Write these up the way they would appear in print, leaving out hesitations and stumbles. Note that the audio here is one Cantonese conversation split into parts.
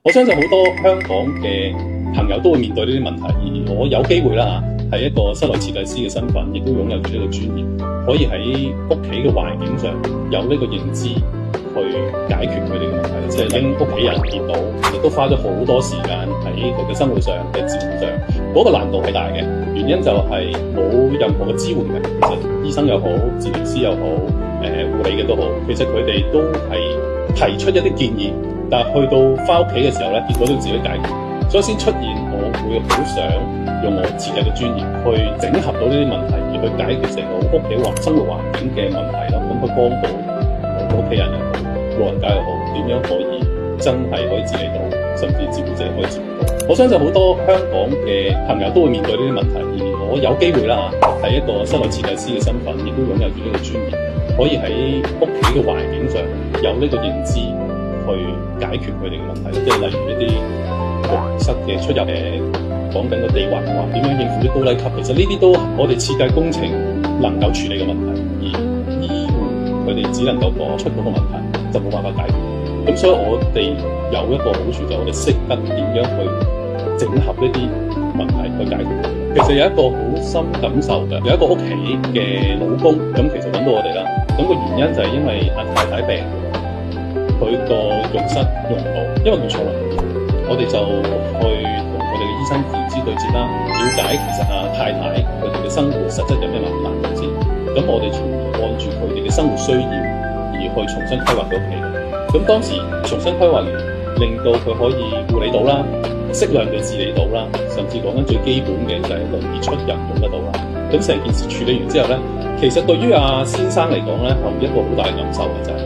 我相信好多香港嘅朋友都會面對呢啲問題，而我有機會啦嚇，係一個室內設計師嘅身份，亦都擁有住呢個專業，可以喺屋企嘅環境上有呢個認知去解決佢哋嘅問題，即係令屋企人見到，亦都花咗好多時間喺佢嘅生活上嘅照顧上，嗰個難度係大嘅。原因就係冇任何嘅支援嘅，其實醫生又好，治療師又好，護理嘅都好，其實佢哋都係提出一啲建議。但係去到返屋企嘅時候咧，結果都自己解決，所以先出現我會好想用我設計嘅專業去整合到呢啲問題，而去解決成個屋企生活環境嘅問題啦。咁去幫到我屋企人又好，老人家又好，點樣可以真係可以自理到，甚至照顧者可以照顧到。我相信好多香港嘅朋友都會面對呢啲問題，而我有機會啦嚇，係一個室內設計師嘅身份，亦都擁有住呢個專業，可以喺屋企嘅環境上有呢個認知。去解決佢哋嘅問題，即係例如一啲浴室嘅出入，講緊個地環點樣應付啲高低級，其實呢啲都我哋設計工程能夠處理嘅問題，而醫護佢哋只能夠講出嗰個問題，就冇辦法解決。咁所以我哋有一個好處就係我哋識得點樣去整合呢啲問題去解決。其實有一個好深感受嘅，有一個屋企嘅老公，咁其實揾到我哋啦。咁個原因就係因為阿太太病。佢個浴室用唔到，因為佢坐輪椅，我哋就去同佢哋嘅醫生調資對接啦，了解其實太太佢哋嘅生活實質有咩難度先。咁我哋從而按住佢哋嘅生活需要而去重新規劃到屋企。咁當時重新規劃完，令到佢可以護理到啦，適量地治理到啦，甚至講緊最基本嘅就係輪椅出入用得到啦。咁成件事處理完之後咧，其實對於阿先生嚟講咧，係一個好大嘅感受嘅就係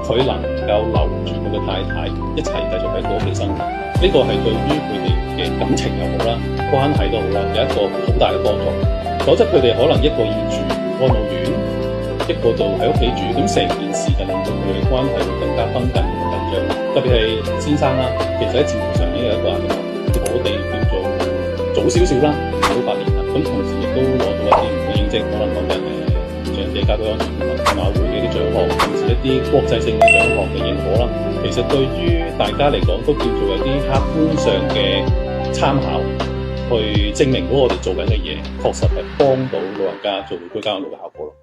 佢能夠留住佢嘅太太一齊繼續喺個屋企生活，呢個係對於佢哋嘅感情又好啦，關係都好啦，有一個好大嘅幫助。否則佢哋可能一個要住安老院，一個就喺屋企住，咁成件事就令到佢哋嘅關係會更加繃緊、緊張。特別係先生啦，其實喺照顧上已經有一個壓力。我哋叫做早少少啦，早8年啦，咁同時亦都攞到一啲唔同認證，可能講緊長者家居安全馬會嘅啲獎項，甚至一啲國際性嘅獎項嘅認可啦。其實對於大家嚟講，都叫做有啲客觀上嘅參考，去證明到我哋做緊嘅嘢，確實係幫到老人家做到居家安老嘅效果咯。